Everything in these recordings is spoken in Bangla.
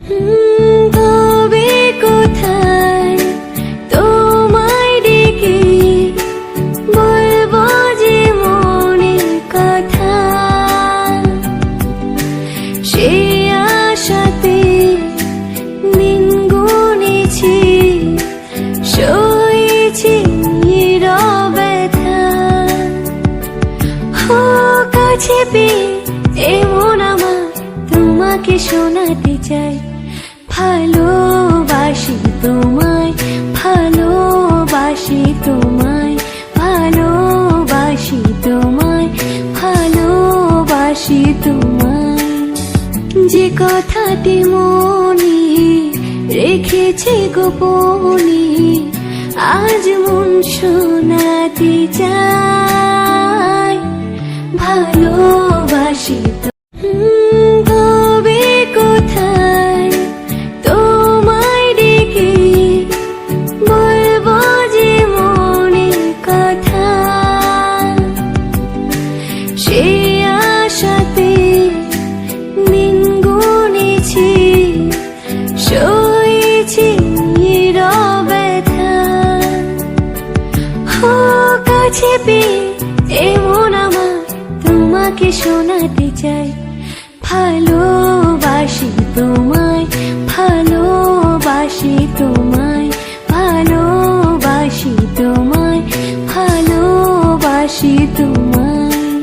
তবে কোথায় তোমায় ডেকে বলবো যে মনের কথা, সে আশাতে দিন গুনেছি, সয়েছি নীরব ব্যথা। ও কাছে পেয়ে এমন আমার তোমাকে শোনাতে চাই, ভালোবাসি তোমায়, ভালোবাসি তোমায়, ভালোবাসি তোমায়, ভালোবাসি তোমায়। যে কথাটি মনে রেখেছি গোপনে, আজ মন শোনাতে চাই, ভালোবাসি তবে কোথায় তোমায় ডেকে বলবো যে মনের কথা, সে আশাতে দিন গুনেছি, সয়েছি নীরব ব্যথা। ও কাছে পেয়ে এমন আমার তোমাকে শোনাতে চাই, ভালোবাসি তোমায়, ভালোবাসি তোমায়, ভালোবাসি তোমায়, ভালোবাসি তোমায়।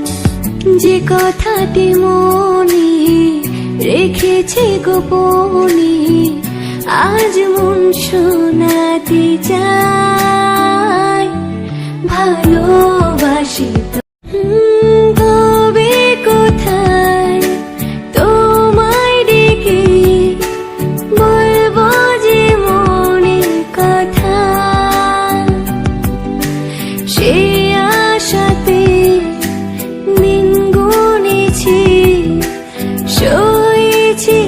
যে কথাটি মনে রেখেছি গোপনে, আজ মন শোনাতে চাই, ভালোবাসি তবে কোথায় তোমায় ডেকে বলবো যে মনের কথা, সে আশাতে দিন গুনেছি, সয়েছি